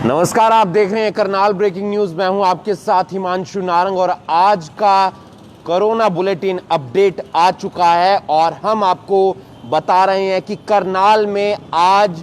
नमस्कार, आप देख रहे हैं करनाल ब्रेकिंग न्यूज। मैं हूं आपके साथ हिमांशु नारंग और आज का कोरोना बुलेटिन अपडेट आ चुका है और हम आपको बता रहे हैं कि करनाल में आज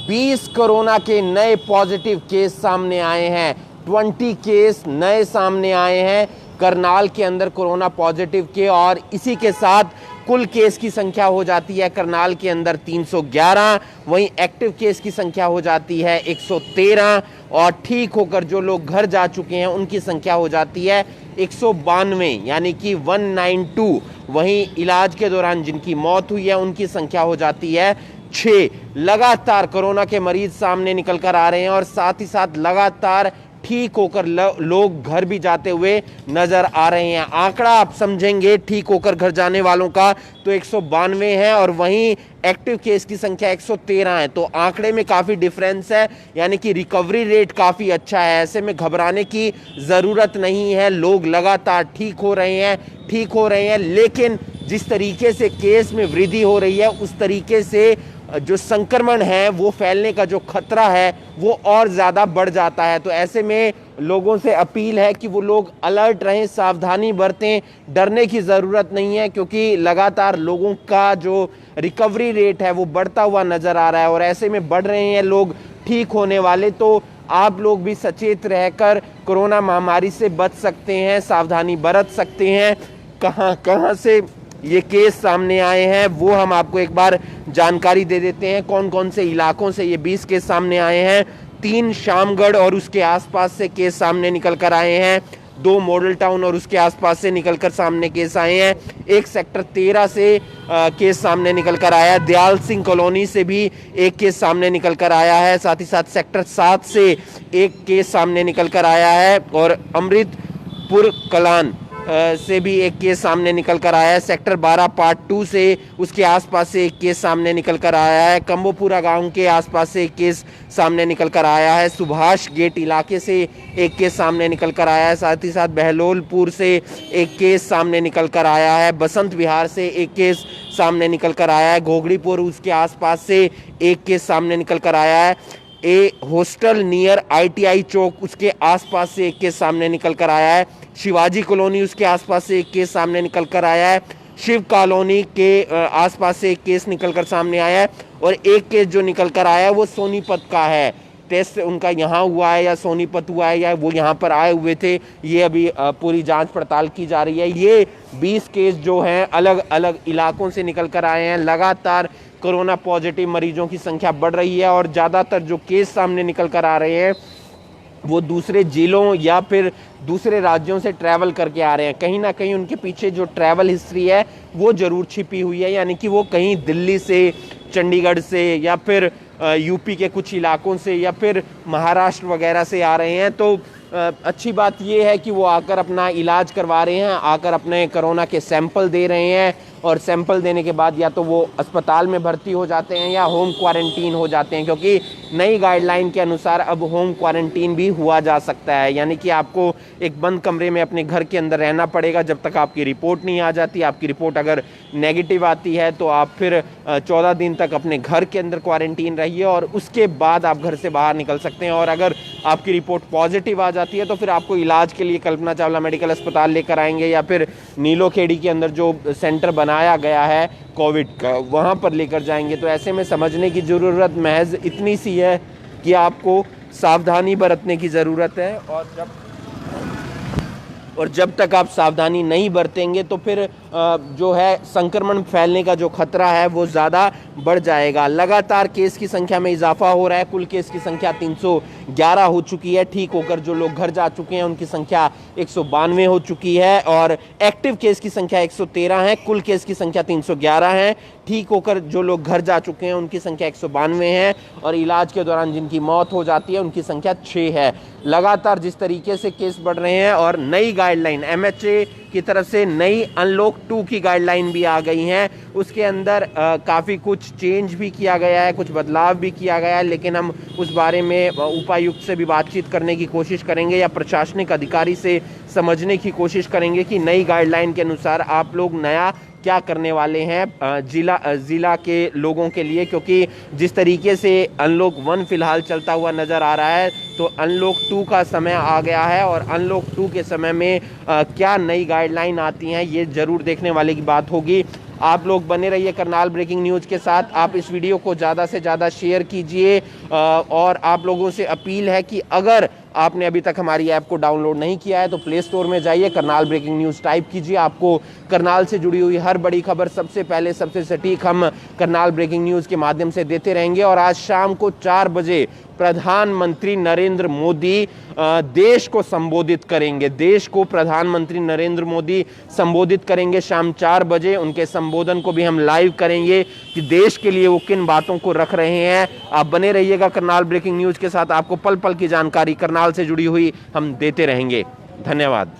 20 कोरोना के नए पॉजिटिव केस सामने आए हैं। 20 केस नए सामने आए हैं करनाल के अंदर कोरोना पॉजिटिव के, और इसी के साथ कुल केस की संख्या हो जाती है करनाल के अंदर 311। वहीं एक्टिव केस की संख्या हो जाती है 113 और ठीक होकर जो लोग घर जा चुके हैं उनकी संख्या हो जाती है 192 यानी कि 192। वहीं इलाज के दौरान जिनकी मौत हुई है उनकी संख्या हो जाती है 6। लगातार कोरोना के मरीज सामने निकल कर आ रहे हैं और साथ ही साथ लगातार ठीक होकर लोग घर भी जाते हुए नजर आ रहे हैं। आंकड़ा आप समझेंगे ठीक होकर घर जाने वालों का तो 192 है और वहीं एक्टिव केस की संख्या 113 है, तो आंकड़े में काफ़ी डिफरेंस है, यानी कि रिकवरी रेट काफ़ी अच्छा है। ऐसे में घबराने की ज़रूरत नहीं है, लोग लगातार ठीक हो रहे हैं। लेकिन जिस तरीके से केस में वृद्धि हो रही है उस तरीके से जो संक्रमण है वो फैलने का जो खतरा है वो और ज़्यादा बढ़ जाता है। तो ऐसे में लोगों से अपील है कि वो लोग अलर्ट रहें, सावधानी बरतें, डरने की ज़रूरत नहीं है, क्योंकि लगातार लोगों का जो रिकवरी रेट है वो बढ़ता हुआ नज़र आ रहा है और ऐसे में बढ़ रहे हैं लोग ठीक होने वाले। तो आप लोग भी सचेत रहकर कोरोना महामारी से बच सकते हैं, सावधानी बरत सकते हैं। कहाँ से ये केस सामने आए हैं वो हम आपको एक बार जानकारी दे देते हैं। कौन कौन से इलाकों से ये 20 केस सामने आए हैं। 3 शामगढ़ और उसके आसपास से केस सामने निकल कर आए हैं। 2 मॉडल टाउन और उसके आसपास से निकल कर सामने केस आए हैं। एक सेक्टर 13 से केस सामने निकल कर आया है। दयाल सिंह कॉलोनी से भी एक केस सामने निकल कर आया है। साथ ही साथ सेक्टर 7 से एक केस सामने निकल कर आया है और अमृतपुर कलान से भी एक केस सामने निकल कर आया है। सेक्टर 12 पार्ट 2 से उसके आसपास से एक केस सामने निकल कर आया है। कंबोपुरा गांव के आसपास से एक केस सामने निकल कर आया है। सुभाष गेट इलाके से एक केस सामने निकल कर आया है। साथ ही साथ बहलोलपुर से एक केस सामने निकल कर आया है। बसंत विहार से एक केस सामने निकल कर आया है। घोगड़ीपुर उसके आसपास से एक केस सामने निकल कर आया है। हॉस्टल नियर ITI चौक उसके आसपास से एक केस सामने निकल कर आया है। शिवाजी कॉलोनी उसके आसपास से एक केस सामने निकल कर आया है। शिव कॉलोनी के आसपास से एक केस निकल कर सामने आया है और एक केस जो निकल कर आया है वो सोनीपत का है। टेस्ट उनका यहाँ हुआ है या सोनीपत हुआ है या वो यहाँ पर आए हुए थे, ये अभी पूरी जांच पड़ताल की जा रही है। ये 20 केस जो हैं अलग अलग इलाकों से निकल कर आए हैं। लगातार कोरोना पॉजिटिव मरीजों की संख्या बढ़ रही है और ज़्यादातर जो केस सामने निकल कर आ रहे हैं वो दूसरे जिलों या फिर दूसरे राज्यों से ट्रैवल करके आ रहे हैं। कहीं ना कहीं उनके पीछे जो ट्रैवल हिस्ट्री है वो ज़रूर छिपी हुई है, यानी कि वो कहीं दिल्ली से, चंडीगढ़ से या फिर यूपी के कुछ इलाकों से या फिर महाराष्ट्र वगैरह से आ रहे हैं। तो अच्छी बात ये है कि वो आकर अपना इलाज करवा रहे हैं, आकर अपने कोरोना के सैंपल दे रहे हैं और सैंपल देने के बाद या तो वो अस्पताल में भर्ती हो जाते हैं या होम क्वारंटीन हो जाते हैं, क्योंकि नई गाइडलाइन के अनुसार अब होम क्वारंटीन भी हुआ जा सकता है। यानी कि आपको एक बंद कमरे में अपने घर के अंदर रहना पड़ेगा जब तक आपकी रिपोर्ट नहीं आ जाती। आपकी रिपोर्ट अगर नेगेटिव आती है तो आप फिर 14 दिन तक अपने घर के अंदर क्वारंटीन रहिए और उसके बाद आप घर से बाहर निकल सकते हैं। और अगर आपकी रिपोर्ट पॉजिटिव आ जाती है तो फिर आपको इलाज के लिए कल्पना चावला मेडिकल अस्पताल लेकर आएंगे या फिर नीलोखेड़ी के अंदर जो सेंटर बनाया गया है कोविड का वहाँ पर लेकर जाएंगे। तो ऐसे में समझने की ज़रूरत महज इतनी सी है कि आपको सावधानी बरतने की ज़रूरत है और जब तक आप सावधानी नहीं बरतेंगे तो फिर जो है संक्रमण फैलने का जो खतरा है वो ज़्यादा बढ़ जाएगा। लगातार केस की संख्या में इजाफा हो रहा है। कुल केस की संख्या 311 हो चुकी है। ठीक होकर जो लोग घर जा चुके हैं उनकी संख्या 192 हो चुकी है और एक्टिव केस की संख्या 113 है। कुल केस की संख्या 311 है। ठीक होकर जो लोग घर जा चुके हैं उनकी संख्या 192 है और इलाज के दौरान जिनकी मौत हो जाती है उनकी संख्या 6 है। लगातार जिस तरीके से केस बढ़ रहे हैं और नई गाइडलाइन MHA की तरफ से नई अनलॉक 2 की गाइडलाइन भी आ गई हैं, उसके अंदर काफ़ी कुछ चेंज भी किया गया है, कुछ बदलाव भी किया गया है। लेकिन हम उस बारे में उपायुक्त से भी बातचीत करने की कोशिश करेंगे या प्रशासनिक अधिकारी से समझने की कोशिश करेंगे कि नई गाइडलाइन के अनुसार आप लोग नया क्या करने वाले हैं जिला के लोगों के लिए, क्योंकि जिस तरीके से अनलॉक 1 फिलहाल चलता हुआ नज़र आ रहा है, तो अनलॉक 2 का समय आ गया है और अनलॉक 2 के समय में क्या नई गाइडलाइन आती हैं ये ज़रूर देखने वाले की बात होगी। आप लोग बने रहिए करनाल ब्रेकिंग न्यूज़ के साथ। आप इस वीडियो को ज़्यादा से ज़्यादा शेयर कीजिए और आप लोगों से अपील है कि अगर आपने अभी तक हमारी ऐप को डाउनलोड नहीं किया है तो प्ले स्टोर में जाइए, करनाल ब्रेकिंग न्यूज़ टाइप कीजिए। आपको करनाल से जुड़ी हुई हर बड़ी खबर सबसे पहले, सबसे सटीक हम करनाल ब्रेकिंग न्यूज़ के माध्यम से देते रहेंगे। और आज शाम को 4 बजे प्रधानमंत्री नरेंद्र मोदी देश को संबोधित करेंगे। देश को प्रधानमंत्री नरेंद्र मोदी संबोधित करेंगे शाम 4 बजे। उनके संबोधन को भी हम लाइव करेंगे कि देश के लिए वो किन बातों को रख रहे हैं। आप बने रहिएगा करनाल ब्रेकिंग न्यूज़ के साथ। आपको पल पल की जानकारी करनाल से जुड़ी हुई हम देते रहेंगे। धन्यवाद।